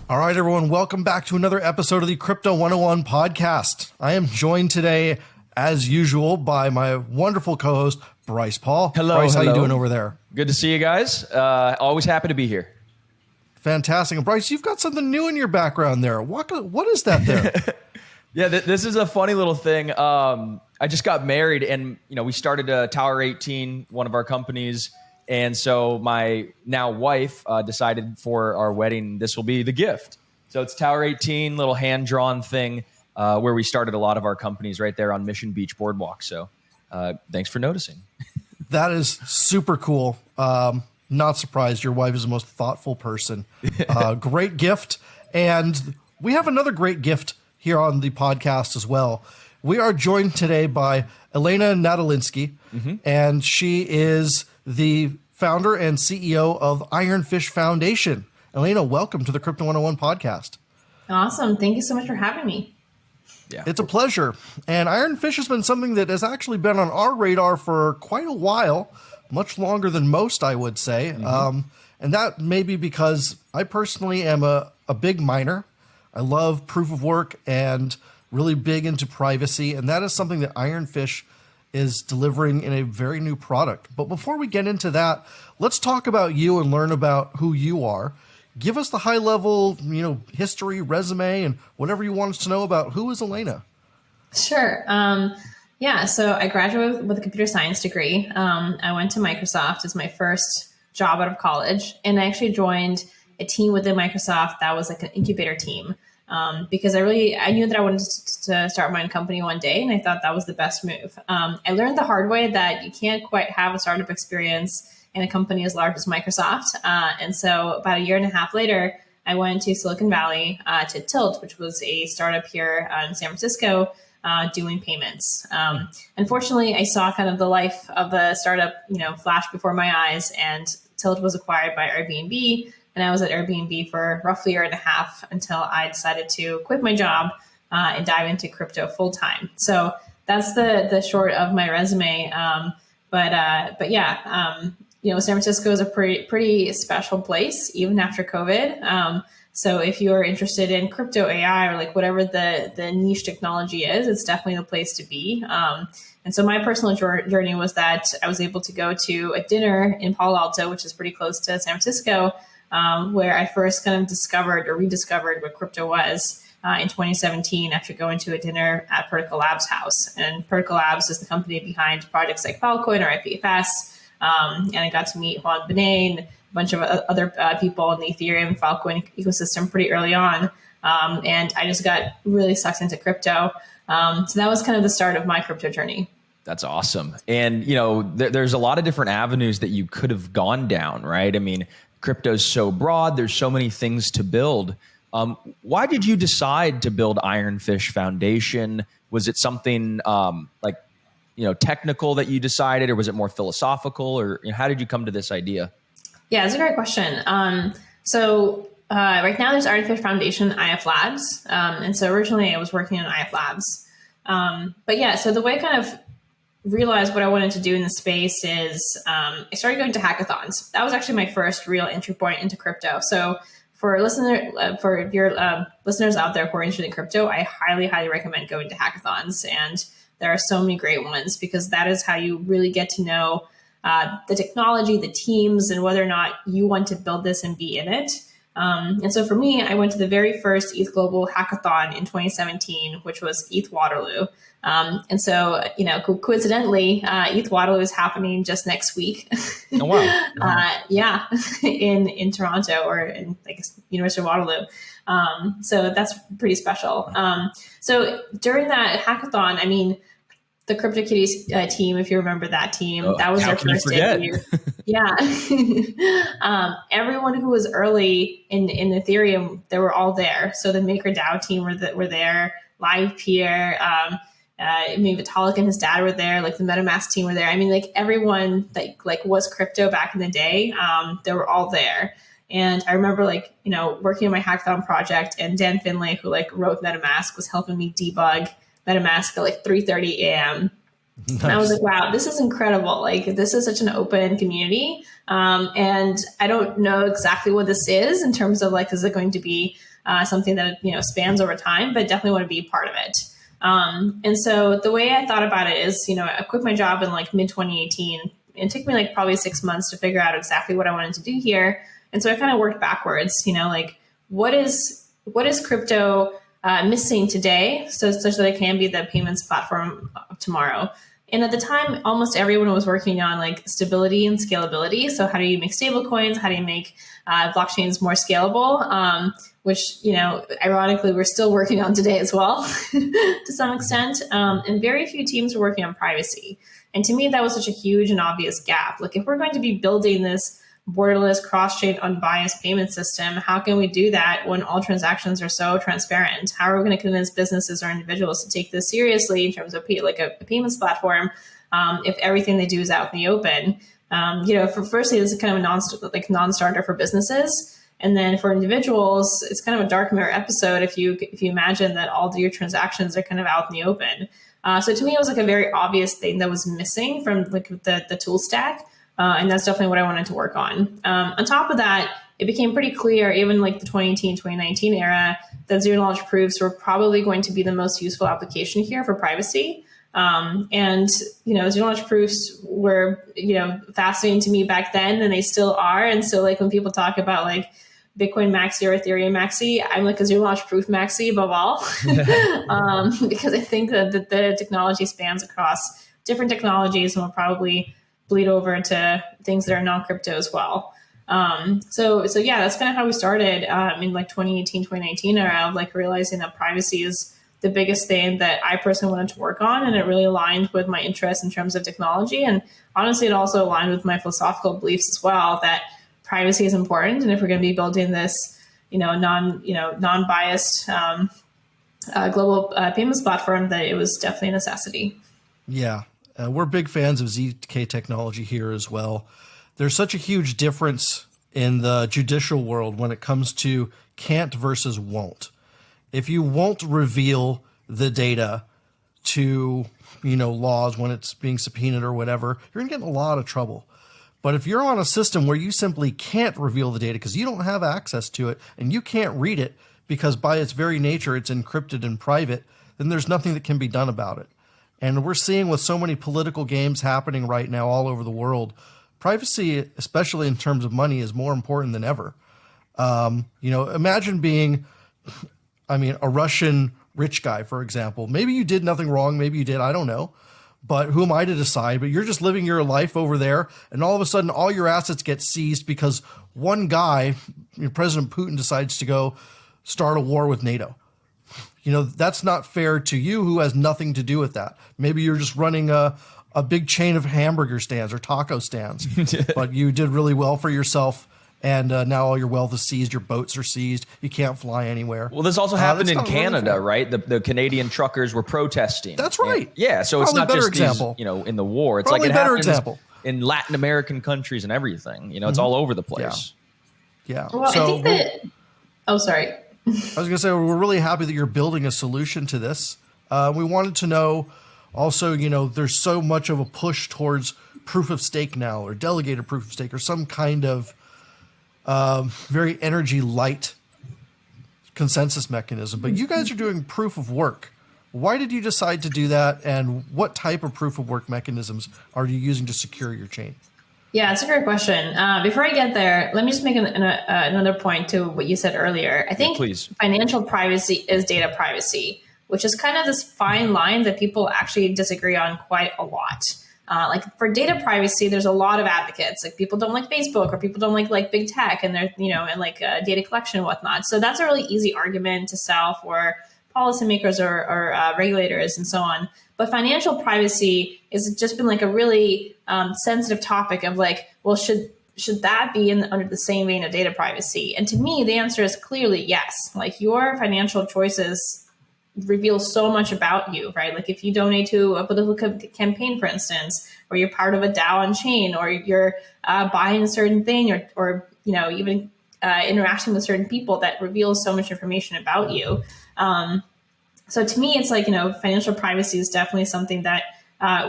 All right, everyone, welcome back to another episode of the Crypto 101 podcast. I am joined today, as usual, by my wonderful co-host, Bryce Paul. Hello. Bryce, how you doing over there? Good to see you guys. Always happy to be here. Fantastic. And Bryce, you've got something new in your background there. What is that there? Yeah, this is a funny little thing. I just got married, and we started Tower 18, one of our companies. And so my now wife decided for our wedding, this will be the gift. So it's Tower 18, little hand-drawn thing where we started a lot of our companies right there on Mission Beach Boardwalk. So thanks for noticing. That is super cool. Not surprised. Your wife is the most thoughtful person. Great gift. And we have another great gift here on the podcast as well. We are joined today by Elena Nadolinski, and she is the founder and CEO of Ironfish Foundation. Elena, welcome to the Crypto 101 podcast. Awesome. Thank you so much for having me. Yeah, it's a pleasure. And Ironfish has been something that has actually been on our radar for quite a while, much longer than most, I would say. And that may be because I personally am a big miner. I love proof of work and really big into privacy. And that is something that Ironfish is delivering in a very new product. But before we get into that, let's talk about you and learn about who you are. Give us the high level, history, resume, and whatever you want us to know about who is Elena. Sure. So I graduated with a computer science degree. I went to Microsoft as my first job out of college, and I actually joined a team within Microsoft that was like an incubator team. Because I knew that I wanted to start my own company one day, and I thought that was the best move. I learned the hard way that you can't quite have a startup experience in a company as large as Microsoft. And so about a year and a half later, I went to Silicon Valley to Tilt, which was a startup here in San Francisco doing payments. Unfortunately, I saw kind of the life of a startup, flash before my eyes, and Tilt was acquired by Airbnb. And I was at Airbnb for roughly a year and a half until I decided to quit my job and dive into crypto full time. So that's the short of my resume. San Francisco is a pretty special place, even after COVID. So if you're interested in crypto AI or like whatever the niche technology is, it's definitely the place to be. And so my personal journey was that I was able to go to a dinner in Palo Alto, which is pretty close to San Francisco, where I first kind of discovered or rediscovered what crypto was in 2017 after going to a dinner at Particle Labs' house. And Particle Labs is the company behind projects like Filecoin or IPFS. And I got to meet Juan Benet and a bunch of other people in the Ethereum Filecoin ecosystem pretty early on. And I just got really sucked into crypto. So that was kind of the start of my crypto journey. That's awesome. And, there's a lot of different avenues that you could have gone down, right? I mean, crypto is so broad. There's so many things to build. Why did you decide to build Ironfish Foundation? Was it something technical that you decided, or was it more philosophical, or how did you come to this idea? Yeah, it's a great question. So right now there's Ironfish Foundation, IF Labs. And so originally I was working on IF Labs. So the way I kind of realized what I wanted to do in the space is I started going to hackathons. That was actually my first real entry point into crypto. So for your listeners out there who are interested in crypto, I highly, highly recommend going to hackathons. And there are so many great ones because that is how you really get to know the technology, the teams, and whether or not you want to build this and be in it. And so for me, I went to the very first ETH Global Hackathon in 2017, which was ETH Waterloo. And so, coincidentally, ETH Waterloo is happening just next week. Oh, wow. in Toronto or in University of Waterloo. So that's pretty special. So during that hackathon, the CryptoKitties team, if you remember that team, that was their first debut. Yeah. Everyone who was early in Ethereum, they were all there. So the MakerDAO team were there, LivePeer, Vitalik and his dad were there, like the MetaMask team were there. Everyone that was crypto back in the day, they were all there. And I remember working on my hackathon project, and Dan Finlay, who wrote MetaMask, was helping me debug MetaMask at 3:30 a.m. Nice. And I was like, wow, this is incredible. This is such an open community. And I don't know exactly what this is in terms of is it going to be something that, spans over time, but definitely want to be part of it. And so the way I thought about it is, I quit my job in like mid 2018. It took me like probably 6 months to figure out exactly what I wanted to do here. And so I kind of worked backwards, like what is crypto missing today such that it can be the payments platform of tomorrow. And at the time, almost everyone was working on like stability and scalability. So how do you make stable coins? How do you make blockchains more scalable? Which, ironically, we're still working on today as well to some extent. And very few teams were working on privacy. And to me, that was such a huge and obvious gap. Like if we're going to be building this borderless, cross-chain, unbiased payment system, how can we do that when all transactions are so transparent? How are we going to convince businesses or individuals to take this seriously in terms of a payments platform if everything they do is out in the open? Firstly, this is kind of a non-starter for businesses. And then for individuals, it's kind of a dark mirror episode if you imagine that all of your transactions are kind of out in the open. So to me, it was like a very obvious thing that was missing from like the tool stack. And that's definitely what I wanted to work on. On top of that, it became pretty clear, even like the 2018, 2019 era, that zero knowledge proofs were probably going to be the most useful application here for privacy. And zero knowledge proofs were, fascinating to me back then, and they still are. And so like when people talk about like Bitcoin maxi or Ethereum maxi, I'm like a zero knowledge proof maxi above all, because I think that the technology spans across different technologies and will probably bleed over to things that are non-crypto as well. So yeah, that's kind of how we started in like 2018, 2019 era of like realizing that privacy is the biggest thing that I personally wanted to work on. And it really aligned with my interests in terms of technology. And honestly, it also aligned with my philosophical beliefs as well, that privacy is important. And if we're going to be building this, non-biased global payments platform, that it was definitely a necessity. Yeah. We're big fans of ZK technology here as well. There's such a huge difference in the judicial world when it comes to can't versus won't. If you won't reveal the data to, laws when it's being subpoenaed or whatever, you're going to get in a lot of trouble. But if you're on a system where you simply can't reveal the data because you don't have access to it and you can't read it because by its very nature it's encrypted and private, then there's nothing that can be done about it. And we're seeing with so many political games happening right now all over the world, privacy, especially in terms of money, is more important than ever. Imagine being, a Russian rich guy, for example. Maybe you did nothing wrong. Maybe you did. I don't know. But who am I to decide? But you're just living your life over there. And all of a sudden, all your assets get seized because one guy, President Putin, decides to go start a war with NATO. That's not fair to you who has nothing to do with that. Maybe you're just running a big chain of hamburger stands or taco stands, but you did really well for yourself. And now all your wealth is seized. Your boats are seized. You can't fly anywhere. Well, this also happened in Canada, right? The Canadian truckers were protesting. That's right. And, so Probably it's not just example. These, in the war. It's Probably like it happens example. in Latin American countries and everything. It's all over the place. Yeah. Well, I think that. Oh, sorry. I was going to say, we're really happy that you're building a solution to this. We wanted to know also, there's so much of a push towards proof of stake now, or delegated proof of stake, or some kind of very energy light consensus mechanism. But you guys are doing proof of work. Why did you decide to do that? And what type of proof of work mechanisms are you using to secure your chain? Yeah, it's a great question. Before I get there, let me just make another point to what you said earlier. I think financial privacy is data privacy, which is kind of this fine line that people actually disagree on quite a lot. Like for data privacy, there's a lot of advocates. Like people don't like Facebook, or people don't like big tech, and they're and data collection and whatnot. So that's a really easy argument to sell for policymakers or regulators and so on. But financial privacy has just been like a really sensitive topic of like, well, should that be under the same vein of data privacy? And to me, the answer is clearly yes. Like your financial choices reveal so much about you, right? Like if you donate to a political campaign, for instance, or you're part of a DAO on chain, or you're buying a certain thing, or even interacting with certain people, that reveals so much information about you. So to me, it's like, financial privacy is definitely something that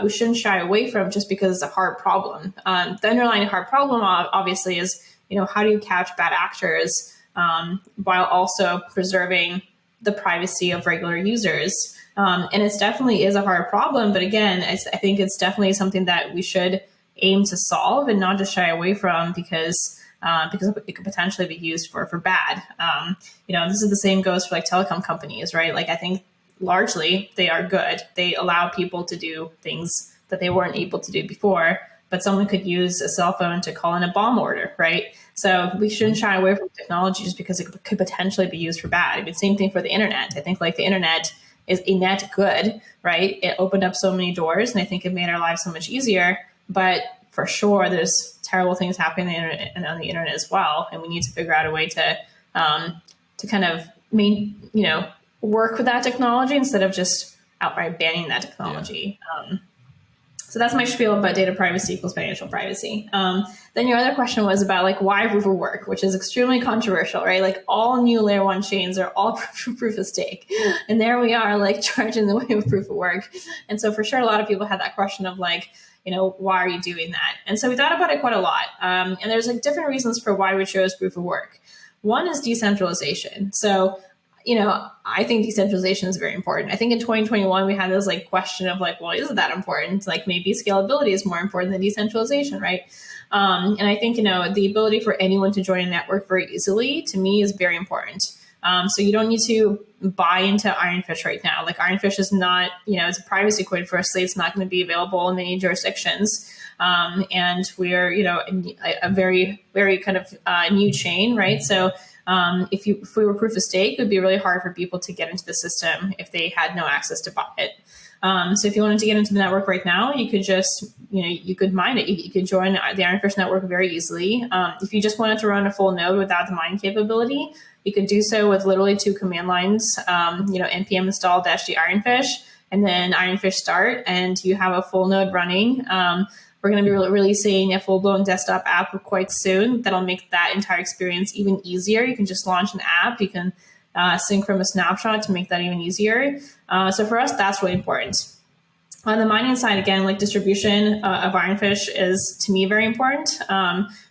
we shouldn't shy away from just because it's a hard problem. The underlying hard problem, obviously, is, how do you catch bad actors while also preserving the privacy of regular users. And it definitely is a hard problem. But again, I think it's definitely something that we should aim to solve and not just shy away from because it could potentially be used for bad. This is the same goes for like telecom companies, right? Like I think largely they are good. They allow people to do things that they weren't able to do before, but someone could use a cell phone to call in a bomb order, right? So we shouldn't shy away from technology just because it could potentially be used for bad. I mean, same thing for the internet. I think like the internet is a net good, right? It opened up so many doors and I think it made our lives so much easier, but for sure, there's terrible things happening on the internet as well. And we need to figure out a way to kind of work with that technology instead of just outright banning that technology. Yeah. So that's my spiel about data privacy equals financial privacy. Then your other question was about like why proof of work, which is extremely controversial, right? Like all new layer one chains are all proof of stake. And there we are like charging the way of proof of work. And so for sure, a lot of people had that question of like, why are you doing that? And so we thought about it quite a lot. And there's like different reasons for why we chose proof of work. One is decentralization. So, I think decentralization is very important. I think in 2021, we had this like question of like, well, isn't that important? Like maybe scalability is more important than decentralization, right? And I think, the ability for anyone to join a network very easily to me is very important. So you don't need to buy into Ironfish right now. Like Ironfish is not, it's a privacy coin. Firstly, it's not going to be available in many jurisdictions. And we're, a very, very kind of new chain, right? So if we were proof of stake, it would be really hard for people to get into the system if they had no access to buy it. So if you wanted to get into the network right now, you could just, you could mine it. You could join the Ironfish network very easily. If you just wanted to run a full node without the mining capability, you could do so with literally 2 command lines, npm install -d Ironfish, and then Ironfish start, and you have a full node running. We're going to be releasing a full-blown desktop app quite soon that'll make that entire experience even easier. You can just launch an app. You can sync from a snapshot to make that even easier. So for us, that's really important. On the mining side, again, like distribution of Ironfish is, to me, very important,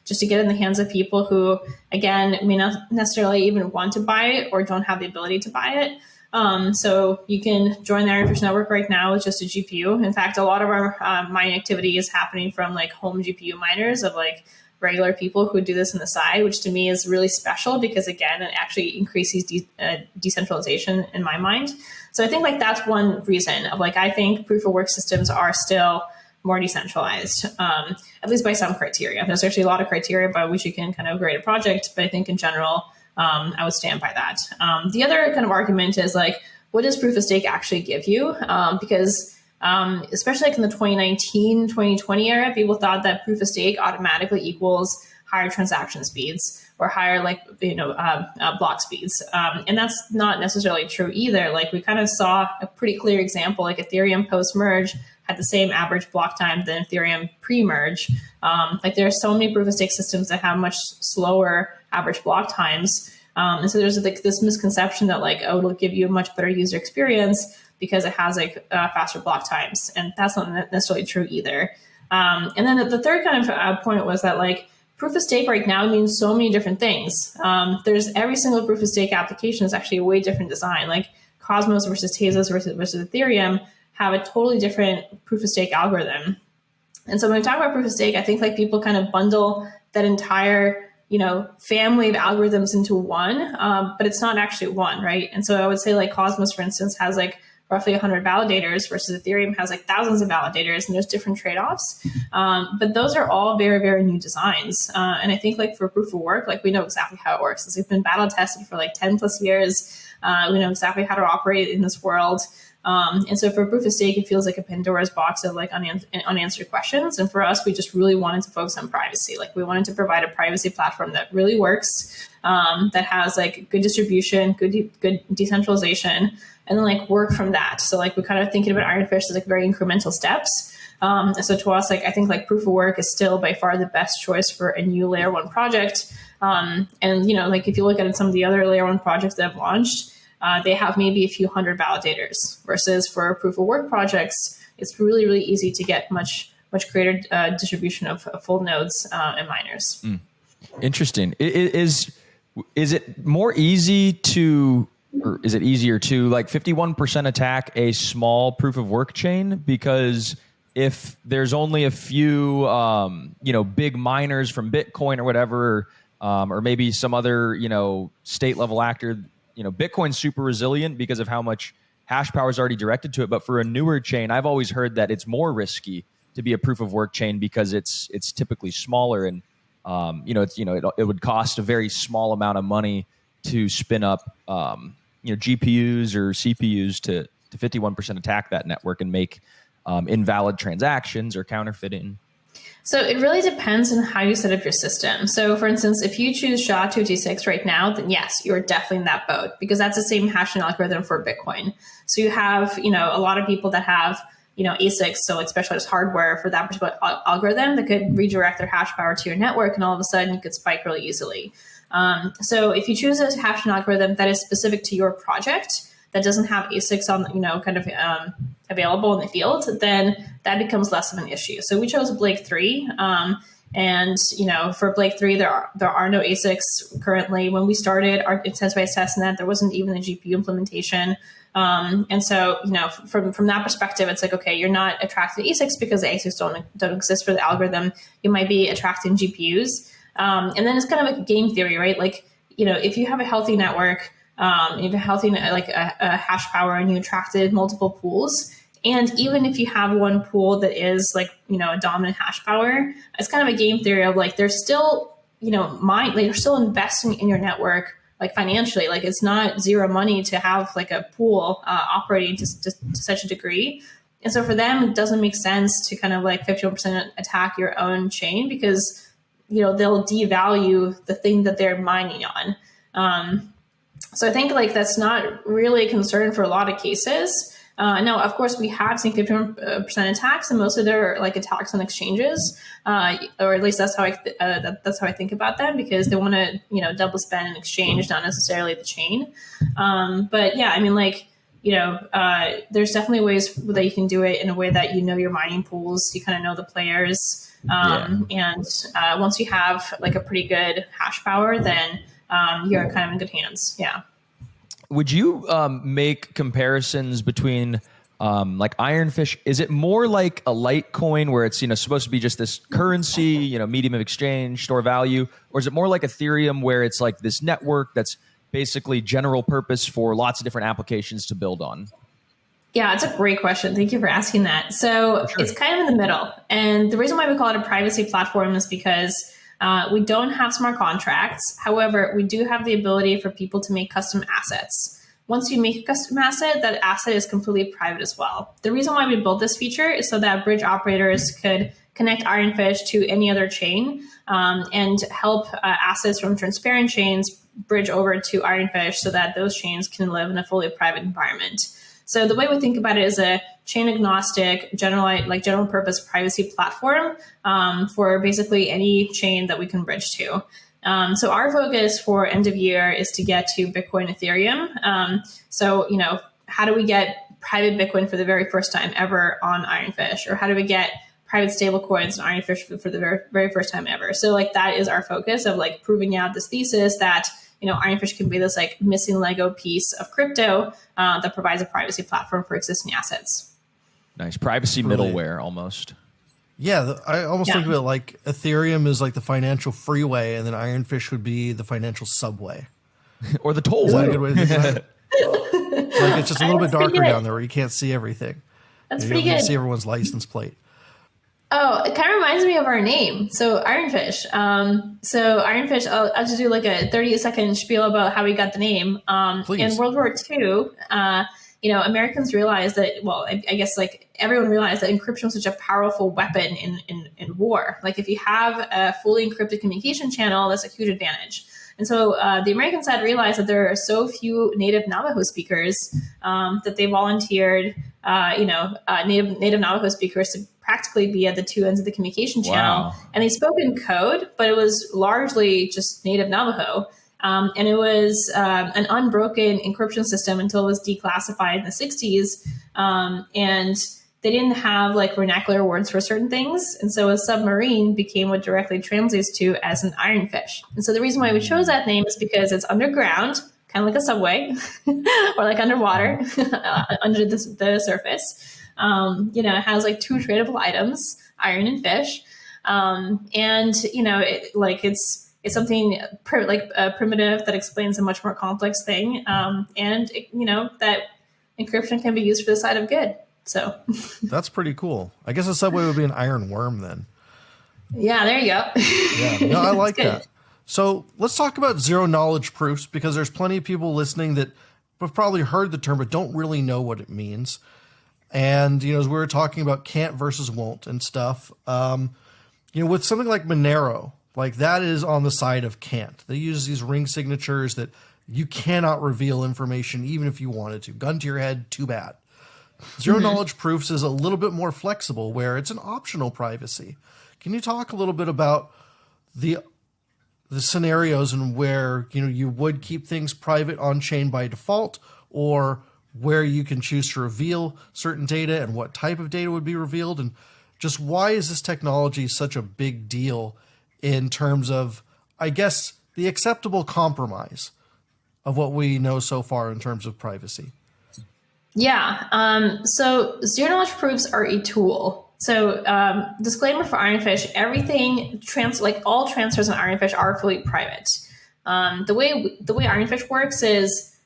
just to get in the hands of people who, again, may not necessarily even want to buy it or don't have the ability to buy it. So you can join the Ironfish network right now with just a GPU. In fact, a lot of our mining activity is happening from like home GPU miners of like regular people who do this on the side, which to me is really special because again, it actually increases decentralization in my mind. So I think like that's one reason of like, I think proof of work systems are still more decentralized, at least by some criteria. There's actually a lot of criteria by which you can kind of grade a project, but I think in general, I would stand by that. The other kind of argument is like, what does proof of stake actually give you? Because especially like in the 2019, 2020 era, people thought that proof of stake automatically equals higher transaction speeds or higher block speeds. And that's not necessarily true either. Like we kind of saw a pretty clear example, like Ethereum post-merge had the same average block time than Ethereum pre-merge. Like there are so many proof of stake systems that have much slower average block times. And so there's like this misconception that like, oh, it'll give you a much better user experience because it has like faster block times. And that's not necessarily true either. And then the third kind of point was that like proof of stake right now means so many different things. There's every single proof of stake application is actually a way different design. Like Cosmos versus Tezos versus Ethereum have a totally different proof of stake algorithm. And so when we talk about proof of stake, I think like people kind of bundle that entire, family of algorithms into one, but it's not actually one, right? And so I would say like Cosmos, for instance, has like roughly 100 validators versus Ethereum has like thousands of validators, and there's different trade-offs. But those are all very, very new designs. And I think like for proof of work, like we know exactly how it works. It's been battle tested for like 10 plus years. We know exactly how to operate in this world. And so for proof of stake, it feels like a Pandora's box of like unanswered questions. And for us, we just really wanted to focus on privacy. Like we wanted to provide a privacy platform that really works, that has like good distribution, good decentralization, and then like work from that. So like we're kind of thinking about Ironfish as like very incremental steps. And so to us, like I think like proof of work is still by far the best choice for a new layer one project. And like if you look at some of the other layer one projects that have launched, they have maybe a few hundred validators versus for proof of work projects, it's really, really easy to get much greater distribution of full nodes and miners. Interesting. Is Is it more easy to, or is it easier to, like, 51% attack a small proof of work chain? Because if there's only a few, big miners from Bitcoin or whatever, or maybe some other, state level actor, Bitcoin's super resilient because of how much hash power is already directed to it. But for a newer chain, I've always heard that it's more risky to be a proof of work chain because it's typically smaller, and it would cost a very small amount of money to spin up GPUs or CPUs to 51% attack that network and make invalid transactions or counterfeiting. So it really depends on how you set up your system. So for instance, if you choose SHA-256 right now, then yes, you're definitely in that boat because that's the same hashing algorithm for Bitcoin. So you have, a lot of people that have, ASICs, so like specialized hardware for that particular algorithm that could redirect their hash power to your network, and all of a sudden you could spike really easily. So if you choose a hashing algorithm that is specific to your project, that doesn't have ASICs on, available in the field, then that becomes less of an issue. So we chose Blake 3. And, for Blake 3, there are no ASICs currently. When we started our decentralized testnet, there wasn't even a GPU implementation. And so, from that perspective, it's like, okay, you're not attracting ASICs because the ASICs don't exist for the algorithm. You might be attracting GPUs. And then it's kind of like a game theory, right? Like, if you have a healthy network, you have a healthy, a hash power, and you attracted multiple pools. And even if you have one pool that is a dominant hash power, it's kind of a game theory of like, there's still, you're still investing in your network, financially. Like, it's not zero money to have a pool operating to such a degree. And so for them, it doesn't make sense to kind of 51% attack your own chain because, they'll devalue the thing that they're mining on. So I think that's not really a concern for a lot of cases. Now, of course, we have seen 50% attacks, and most of them are attacks on exchanges, or at least that's how I think about them, because they want to double spend an exchange, not necessarily the chain. But yeah, I mean, there's definitely ways that you can do it in a way that your mining pools, you kind of know the players, and once you have a pretty good hash power, then you're kind of in good hands. Yeah. Would you make comparisons between Ironfish? Is it more like a Litecoin where it's supposed to be just this currency, medium of exchange, store value, or is it more like Ethereum where it's like this network that's basically general purpose for lots of different applications to build on? Yeah, it's a great question. Thank you for asking that. So It's kind of in the middle, and the reason why we call it a privacy platform is because we don't have smart contracts. However, we do have the ability for people to make custom assets. Once you make a custom asset, that asset is completely private as well. The reason why we built this feature is so that bridge operators could connect Ironfish to any other chain and help assets from transparent chains bridge over to Ironfish so that those chains can live in a fully private environment. So the way we think about it is a chain agnostic, general purpose privacy platform for basically any chain that we can bridge to. So our focus for end of year is to get to Bitcoin, Ethereum. So how do we get private Bitcoin for the very first time ever on Ironfish? Or how do we get private stablecoins on Ironfish for the very, very first time ever? So that is our focus of proving out this thesis that Ironfish can be this missing Lego piece of crypto that provides a privacy platform for existing assets. Nice. Privacy middleware almost. Yeah, I almost think of it like Ethereum is like the financial freeway, and then Ironfish would be the financial subway. Or the tollway. Is that a good way to think about it? It's just a little bit darker down there where you can't see everything. That's pretty good. You can see everyone's license plate. Oh, it kind of reminds me of our name. So Ironfish. So Ironfish, I'll just do a 30-second spiel about how we got the name. Please. In World War II, Americans realized that, I guess everyone realized that encryption was such a powerful weapon in war. If you have a fully encrypted communication channel, that's a huge advantage. And so the American side realized that there are so few native Navajo speakers that they volunteered, native Navajo speakers to practically be at the two ends of the communication channel. Wow. And they spoke in code, but it was largely just native Navajo. And it was an unbroken encryption system until it was declassified in the 60s. And they didn't have like vernacular words for certain things. And so a submarine became what directly translates to as an ironfish. And so the reason why we chose that name is because it's underground, kind of like a subway or like underwater, under the surface. It has like 2 tradable items, iron and fish. It's something primitive that explains a much more complex thing. That encryption can be used for the side of good. So that's pretty cool. I guess a subway would be an iron worm then. Yeah, there you go. Yeah, no, I like that. So let's talk about zero knowledge proofs, because there's plenty of people listening that have probably heard the term but don't really know what it means. And, as we were talking about can't versus won't and stuff, with something like Monero, like that is on the side of can't. They use these ring signatures that you cannot reveal information even if you wanted to. Gun to your head, too bad. Zero knowledge proofs is a little bit more flexible, where it's an optional privacy. Can you talk a little bit about the scenarios in where you would keep things private on chain by default, or where you can choose to reveal certain data and what type of data would be revealed, and just why is this technology such a big deal in terms of, I guess, the acceptable compromise of what we know so far in terms of privacy? Yeah. So zero knowledge proofs are a tool. So disclaimer for Ironfish, everything all transfers on Ironfish are fully private. The way Ironfish works is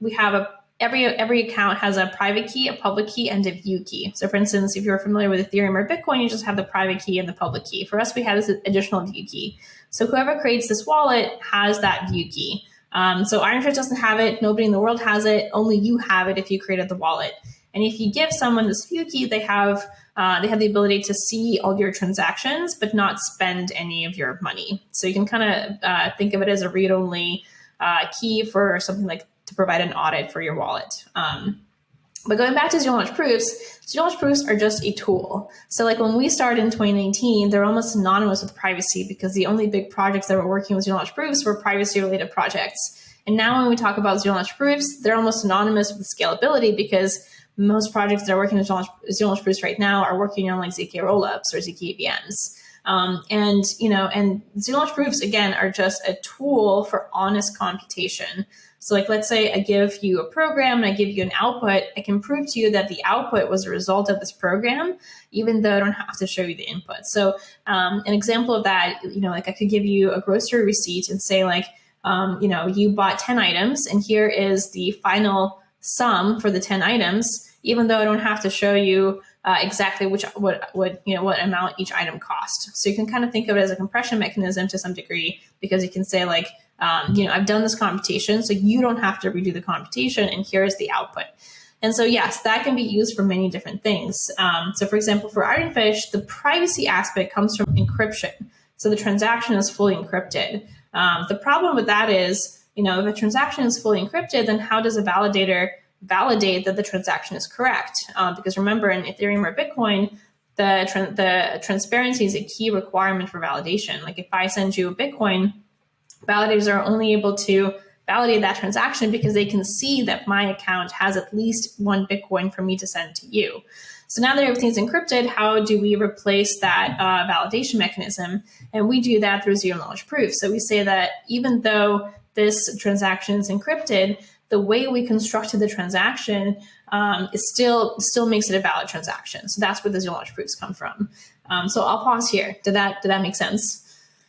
we have every account has a private key, a public key, and a view key. So for instance, if you're familiar with Ethereum or Bitcoin, you just have the private key and the public key. For us, we have this additional view key. So whoever creates this wallet has that view key. So Ironfish doesn't have it. Nobody in the world has it. Only you have it if you created the wallet. And if you give someone this view key, they have the ability to see all your transactions, but not spend any of your money. So you can kind of think of it as a read-only key for something like to provide an audit for your wallet. But going back to zero knowledge proofs are just a tool. So like when we started in 2019, they're almost synonymous with privacy, because the only big projects that were working with zero knowledge proofs were privacy related projects. And now when we talk about zero knowledge proofs, they're almost synonymous with scalability, because most projects that are working with zero knowledge proofs right now are working on like ZK rollups or ZK VMs. And zero knowledge proofs, again, are just a tool for honest computation. So like, let's say I give you a program and I give you an output. I can prove to you that the output was a result of this program, even though I don't have to show you the input. So an example of that, like I could give you a grocery receipt and say like, you bought 10 items and here is the final sum for the 10 items, even though I don't have to show you exactly what amount each item cost. So you can kind of think of it as a compression mechanism to some degree, because you can say like, I've done this computation, so you don't have to redo the computation, and here's the output. And so, yes, that can be used for many different things. So for example, for Ironfish, the privacy aspect comes from encryption. So the transaction is fully encrypted. The problem with that is, if a transaction is fully encrypted, then how does a validator validate that the transaction is correct? Because remember, in Ethereum or Bitcoin, the transparency is a key requirement for validation. Like if I send you a Bitcoin, validators are only able to validate that transaction because they can see that my account has at least one Bitcoin for me to send to you. So now that everything's encrypted, how do we replace that validation mechanism? And we do that through zero knowledge proof. So we say that even though this transaction is encrypted, the way we constructed the transaction is still makes it a valid transaction. So that's where the zero knowledge proofs come from. So I'll pause here. Did that make sense?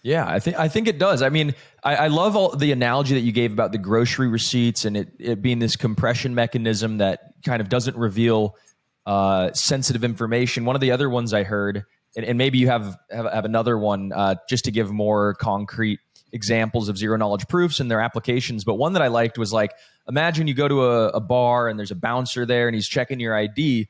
Yeah, I think it does. I mean, I love all the analogy that you gave about the grocery receipts and it being this compression mechanism that kind of doesn't reveal sensitive information. One of the other ones I heard, and maybe you have another one just to give more concrete examples of zero knowledge proofs and their applications. But one that I liked was like, imagine you go to a bar and there's a bouncer there and he's checking your ID.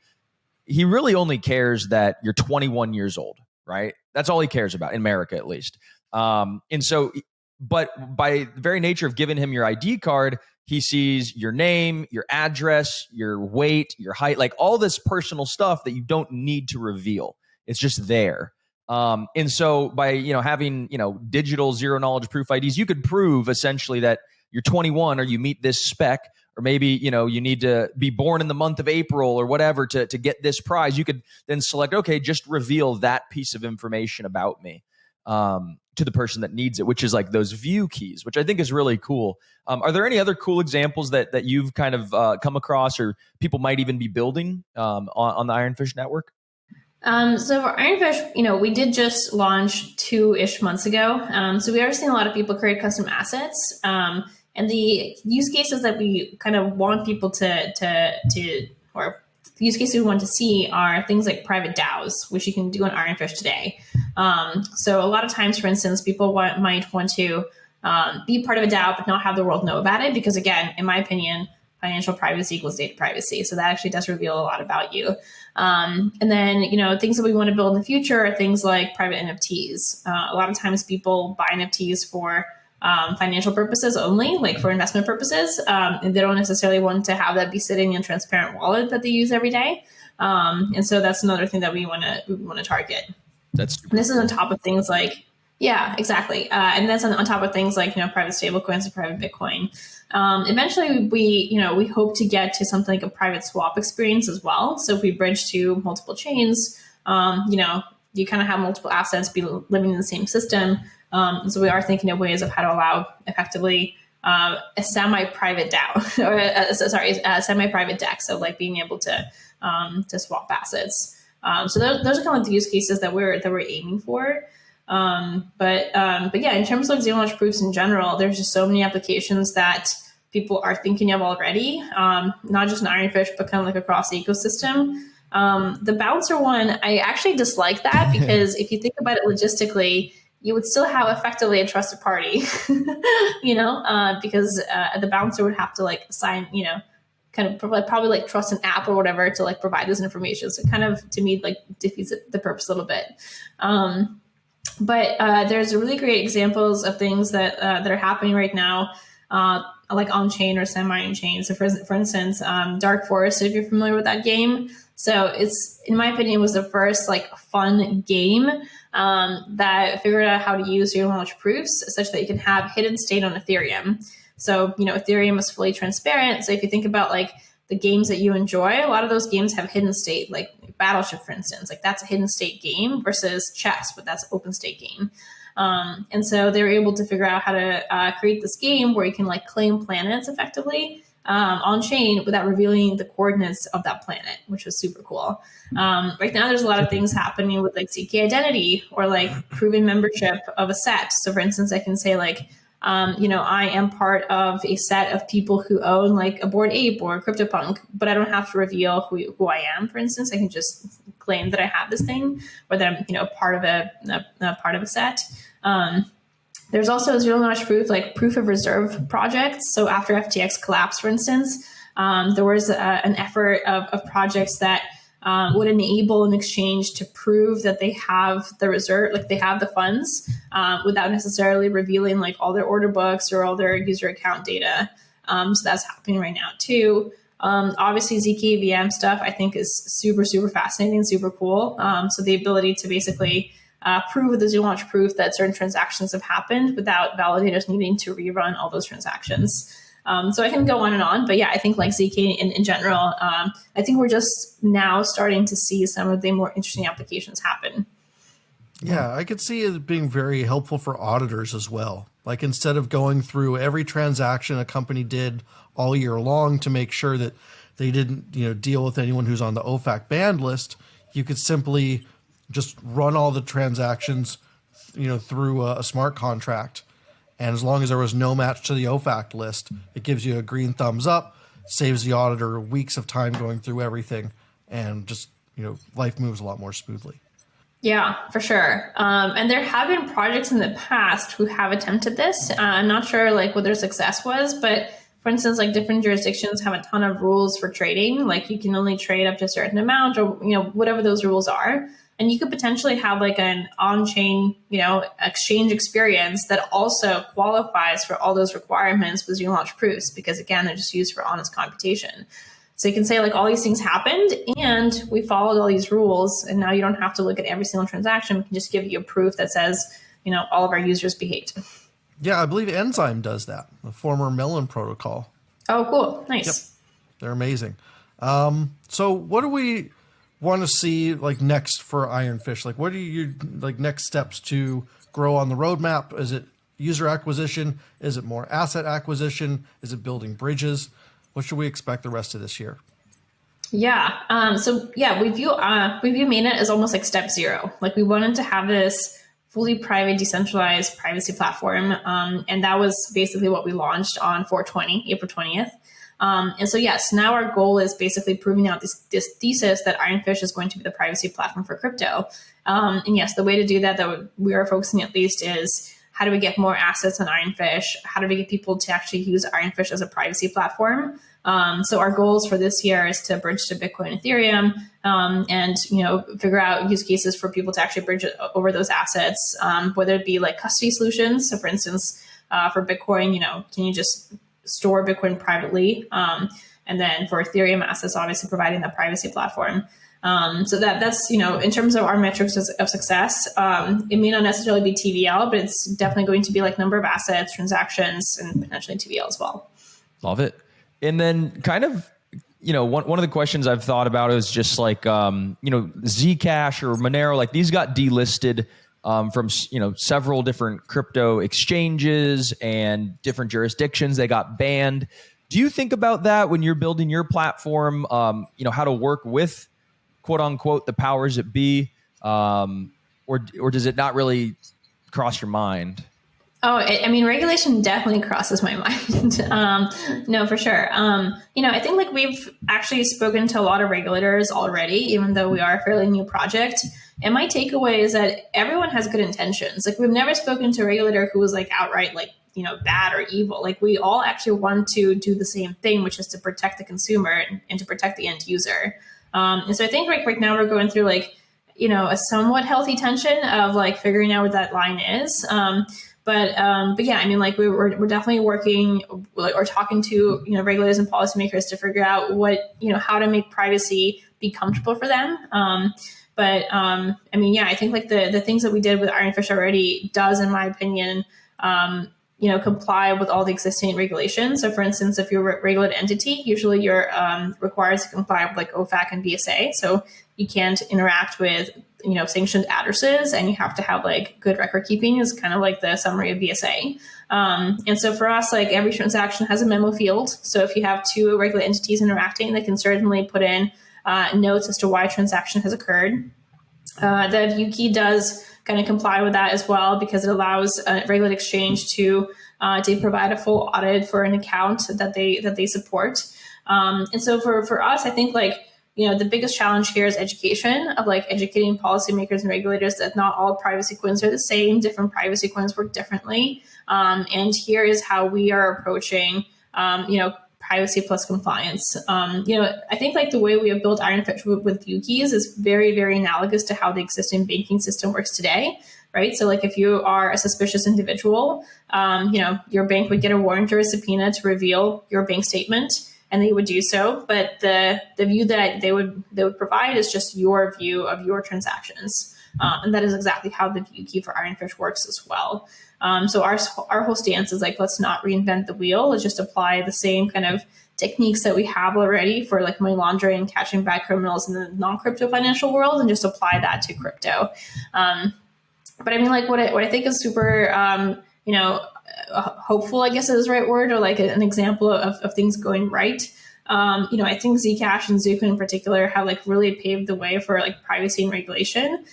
He really only cares that you're 21 years old, right? That's all he cares about, in America at least. And so, but by the very nature of giving him your ID card, he sees your name, your address, your weight, your height, like all this personal stuff that you don't need to reveal. It's just there. And so by, having, digital zero knowledge proof IDs, you could prove essentially that you're 21 or you meet this spec or maybe, you need to be born in the month of April or whatever to get this prize, you could then select, okay, just reveal that piece of information about me to the person that needs it, which is like those view keys, which I think is really cool. Are there any other cool examples that you've kind of come across, or people might even be building on the Ironfish network? So for Ironfish, we did just launch 2-ish months ago. So we are seeing a lot of people create custom assets. And the use cases that we kind of want people or the use cases we want to see are things like private DAOs, which you can do on Ironfish today. So a lot of times, for instance, people might want to be part of a DAO, but not have the world know about it. Because again, in my opinion, financial privacy equals data privacy. So that actually does reveal a lot about you. And then, things that we want to build in the future are things like private NFTs. A lot of times people buy NFTs for financial purposes only, like for investment purposes. And they don't necessarily want to have that be sitting in a transparent wallet that they use every day. And so that's another thing that we want to target. And this is on top of things like, yeah, exactly. And that's on top of things like, private stablecoins and private Bitcoin. Eventually we hope to get to something like a private swap experience as well. So if we bridge to multiple chains, you kind of have multiple assets be living in the same system. So we are thinking of ways of how to allow effectively a semi-private DAO, or a semi-private DEX. So like being able to swap assets. So those are kind of the use cases that we're aiming for. But yeah, in terms of zero knowledge proofs in general, there's just so many applications that people are thinking of already, not just in Ironfish, but kind of like across the ecosystem. The bouncer one, I actually dislike that because if you think about it logistically, you would still have effectively a trusted party, because the bouncer would have to like sign, kind of probably like trust an app or whatever to like provide this information. So kind of, to me, like defeats the purpose a little bit. But there's really great examples of things that are happening right now, like on-chain or semi-on-chain. So for instance, Dark Forest, if you're familiar with that game. So it's, in my opinion, was the first like fun game that figured out how to use zero knowledge proofs such that you can have hidden state on Ethereum. So, Ethereum is fully transparent. So if you think about like the games that you enjoy, a lot of those games have hidden state, like Battleship, for instance, like that's a hidden state game versus chess, but that's an open state game. And so they were able to figure out how to create this game where you can like claim planets effectively on chain without revealing the coordinates of that planet, which was super cool. Right now, there's a lot of things happening with like ZK identity or like proving membership of a set. So for instance, I can say like, I am part of a set of people who own like a Bored Ape or a CryptoPunk, but I don't have to reveal who I am. For instance, I can just claim that I have this thing, or that I'm, part of a set. There's also zero knowledge proof, like proof of reserve projects. So after FTX collapsed, for instance, there was an effort of projects that would enable an exchange to prove that they have the reserve, like they have the funds, without necessarily revealing like all their order books or all their user account data. So that's happening right now too. Obviously ZK VM stuff I think is super, super fascinating, super cool. So the ability to basically prove with the zero knowledge proof that certain transactions have happened without validators needing to rerun all those transactions. So I can go on and on, but yeah, I think like ZK in general, I think we're just now starting to see some of the more interesting applications happen. Yeah, I could see it being very helpful for auditors as well. Like instead of going through every transaction a company did all year long to make sure that they didn't, deal with anyone who's on the OFAC banned list, you could simply just run all the transactions, through a smart contract. And as long as there was no match to the OFAC list, it gives you a green thumbs up, saves the auditor weeks of time going through everything, and just, life moves a lot more smoothly. Yeah, for sure. And there have been projects in the past who have attempted this. I'm not sure like what their success was, but for instance, like different jurisdictions have a ton of rules for trading. Like you can only trade up to a certain amount or, whatever those rules are. And you could potentially have like an on-chain, exchange experience that also qualifies for all those requirements with zero knowledge proofs, because again, they're just used for honest computation. So you can say like all these things happened and we followed all these rules, and now you don't have to look at every single transaction. We can just give you a proof that says, all of our users behaved. Yeah, I believe Enzyme does that, the former Melon protocol. Oh, cool. Nice. Yep. They're amazing. So what do we want to see like next for Ironfish? Like, what are your like next steps to grow on the roadmap? Is it user acquisition? Is it more asset acquisition? Is it building bridges? What should we expect the rest of this year? Yeah. So yeah, we view mainnet as almost like step zero. Like we wanted to have this fully private, decentralized privacy platform, and that was basically what we launched on 4/20, April 20th. And so yes, now our goal is basically proving out this thesis that Ironfish is going to be the privacy platform for crypto. And yes, the way to do that we are focusing at least is how do we get more assets on Ironfish? How do we get people to actually use Ironfish as a privacy platform? So our goals for this year is to bridge to Bitcoin and Ethereum, and figure out use cases for people to actually bridge over those assets, whether it be like custody solutions. So for instance, for Bitcoin, can you just store Bitcoin privately? And then for Ethereum assets, obviously providing that privacy platform. So that's, in terms of our metrics of success, it may not necessarily be TVL, but it's definitely going to be like number of assets, transactions, and potentially TVL as well. Love it. And then kind of, one of the questions I've thought about is just like, Zcash or Monero, like these got delisted from, several different crypto exchanges and different jurisdictions. They got banned. Do you think about that when you're building your platform, how to work with quote unquote the powers that be, or does it not really cross your mind? Oh, regulation definitely crosses my mind. No, for sure. I think like we've actually spoken to a lot of regulators already, even though we are a fairly new project. And my takeaway is that everyone has good intentions. Like we've never spoken to a regulator who was like outright like, bad or evil. Like we all actually want to do the same thing, which is to protect the consumer and to protect the end user. And so I think right now we're going through like, a somewhat healthy tension of like figuring out what that line is. But yeah, we're definitely working or talking to regulators and policymakers to figure out what how to make privacy be comfortable for them. I think like the things that we did with Ironfish already does, in my opinion, comply with all the existing regulations. So, for instance, if you're a regulated entity, usually you're required to comply with like OFAC and BSA. So you can't interact with sanctioned addresses, and you have to have like good record keeping is kind of like the summary of BSA. And so for us, like every transaction has a memo field. So if you have two regulated entities interacting, they can certainly put in notes as to why a transaction has occurred. The view key does kind of comply with that as well, because it allows a regulated exchange to provide a full audit for an account that they support. And so for us, I think like the biggest challenge here is education of like educating policymakers and regulators that not all privacy coins are the same. Different privacy coins work differently. And here is how we are approaching, privacy plus compliance. I think like the way we have built Ironfish with view keys is very, very analogous to how the existing banking system works today, right? So like if you are a suspicious individual, your bank would get a warrant or a subpoena to reveal your bank statement, and they would do so. But the view that they would provide is just your view of your transactions. And that is exactly how the view key for Ironfish works as well. So our whole stance is like, let's not reinvent the wheel. Let's just apply the same kind of techniques that we have already for like money laundering, catching bad criminals in the non-crypto financial world, and just apply that to crypto. But what I think is super, hopeful, I guess is the right word, or like an example of things going right. I think Zcash and Zuko in particular have like really paved the way for like privacy and regulation.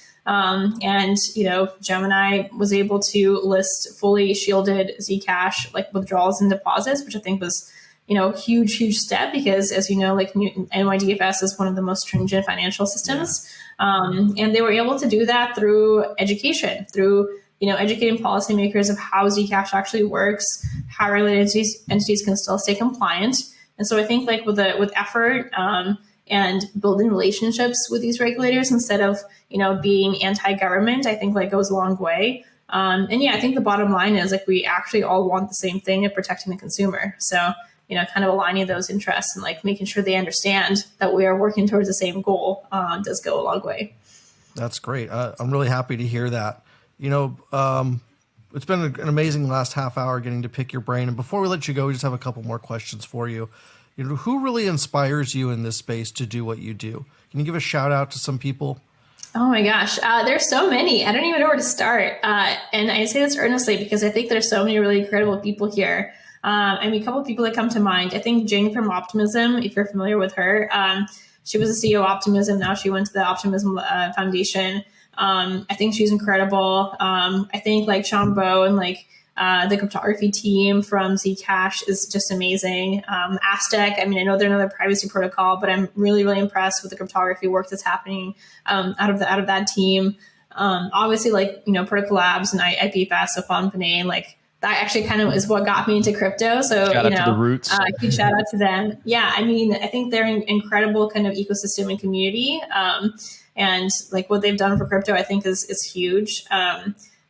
Gemini was able to list fully shielded Zcash like withdrawals and deposits, which I think was, huge step, because as you know, like NYDFS is one of the most stringent financial systems. And they were able to do that through education, through educating policymakers of how Zcash actually works, how related entities can still stay compliant. And so I think like with effort and building relationships with these regulators instead of being anti-government, I think like goes a long way. I think the bottom line is like we actually all want the same thing of protecting the consumer. So kind of aligning those interests and like making sure they understand that we are working towards the same goal does go a long way. That's great. I'm really happy to hear that. It's been an amazing last half hour getting to pick your brain. And before we let you go, we just have a couple more questions for you. Who really inspires you in this space to do what you do? Can you give a shout out to some people? Oh my gosh, there's so many. I don't even know where to start. And I say this earnestly because I think there's so many really incredible people here. I mean, a couple of people that come to mind. I think Jing from Optimism, if you're familiar with her, she was the CEO of Optimism. Now she went to the Optimism Foundation. I think she's incredible. I think like Sean Bowe and like the cryptography team from Zcash is just amazing. Aztec, I mean, I know they're another privacy protocol, but I'm really, really impressed with the cryptography work that's happening out of that team. Obviously, like, Protocol Labs and IPFS, so Fon Panay, like that actually kind of is what got me into crypto. So, shout out to the roots. Huge shout out to them. Yeah, I mean, I think they're an incredible kind of ecosystem and community. And like what they've done for crypto, I think is huge.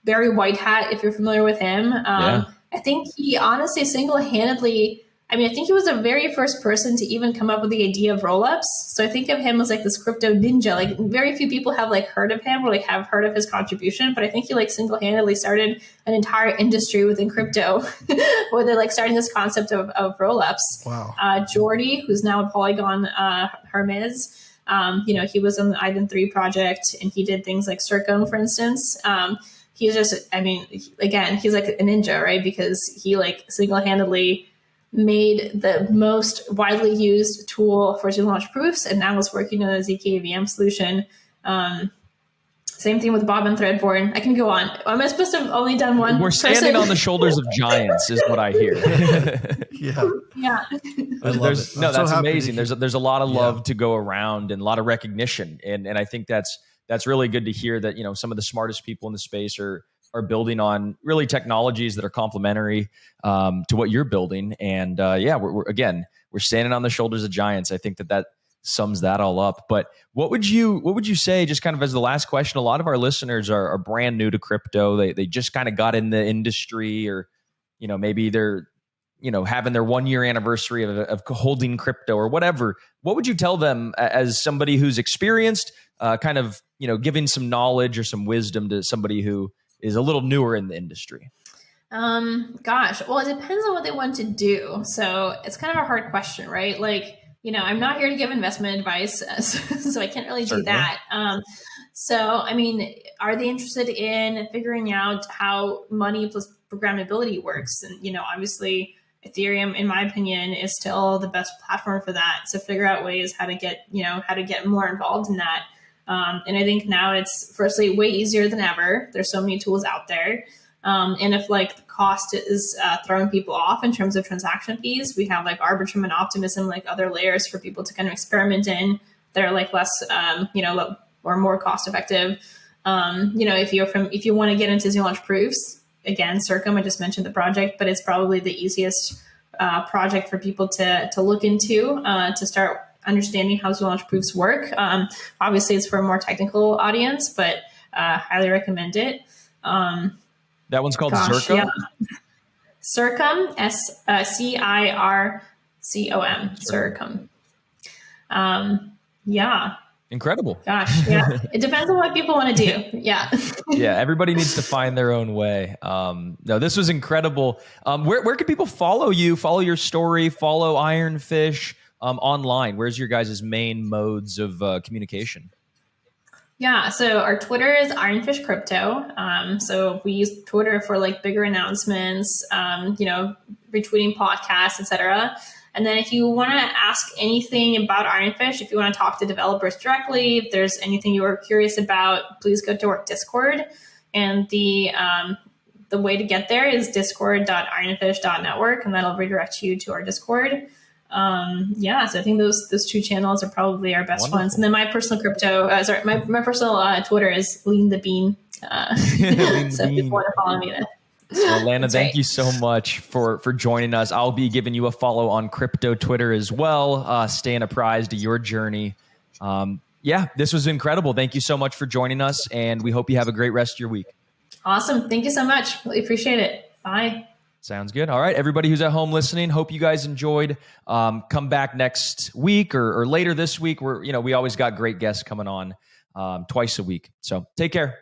Barry Whitehat, if you're familiar with him, I think he honestly single-handedly, I think he was the very first person to even come up with the idea of rollups. So I think of him as like this crypto ninja. Like very few people have like heard of him or like have heard of his contribution, but I think he like single-handedly started an entire industry within crypto where they're like starting this concept of rollups. Wow. Jordy, who's now at Polygon Hermes, he was on the Ivan 3 project and he did things like Circum, for instance. He's just, again, he's like a ninja, right? Because he like single-handedly made the most widely used tool for zero launch proofs, and now is working on a ZK-VM solution. Same thing with Bob and Threadborn. I can go on. Am I supposed to have only done one? We're standing on the shoulders of giants, is what I hear. Yeah. I love it. No, that's so amazing. There's a lot of love to go around and a lot of recognition, and I think that's really good to hear that some of the smartest people in the space are building on really technologies that are complementary to what you're building. And we're standing on the shoulders of giants. I think that sums that all up. But what would you say, just kind of as the last question? A lot of our listeners are brand new to crypto. They just kind of got in the industry, or maybe they're having their 1 year anniversary of holding crypto or whatever. What would you tell them as somebody who's experienced, kind of giving some knowledge or some wisdom to somebody who is a little newer in the industry? Gosh, well, it depends on what they want to do. So it's kind of a hard question, right? Like, I'm not here to give investment advice, so I can't really do that. Are they interested in figuring out how money plus programmability works? And, obviously Ethereum, in my opinion, is still the best platform for that. So figure out ways how to get more involved in that. And I think now it's firstly way easier than ever. There's so many tools out there. And if like the cost is throwing people off in terms of transaction fees, we have like Arbitrum and Optimism, like other layers for people to kind of experiment in that are like less, or more cost effective. If you want to get into zero launch proofs, again, Circum, I just mentioned the project, but it's probably the easiest project for people to look into to start understanding how zero launch proofs work. Obviously, it's for a more technical audience, but highly recommend it. That one's called Circum? Yeah. Circum, CIRCOM, Circum. Yeah. Incredible. Gosh, yeah. It depends on what people want to do. Yeah. Yeah, everybody needs to find their own way. No, this was incredible. Where can people follow you, follow your story, follow Ironfish online? Where's your guys' main modes of communication? Yeah, so our Twitter is Ironfish Crypto. So we use Twitter for like bigger announcements, retweeting podcasts, etc. And then if you want to ask anything about Ironfish, if you want to talk to developers directly, if there's anything you are curious about, please go to our Discord. And the way to get there is discord.ironfish.network, and that'll redirect you to our Discord. So I think those two channels are probably our best Wonderful. ones. And then my personal my personal Twitter is Lean the Bean. So if you want to follow me, then. Well, Elena, thank you so much for joining us. I'll be giving you a follow on crypto Twitter as well, staying apprised of your journey. This was incredible. Thank you so much for joining us, and we hope you have a great rest of your week. Awesome. Thank you so much. Really appreciate it. Bye. Sounds good. All right, everybody who's at home listening, hope you guys enjoyed. Come back next week or later this week. We always got great guests coming on twice a week. So take care.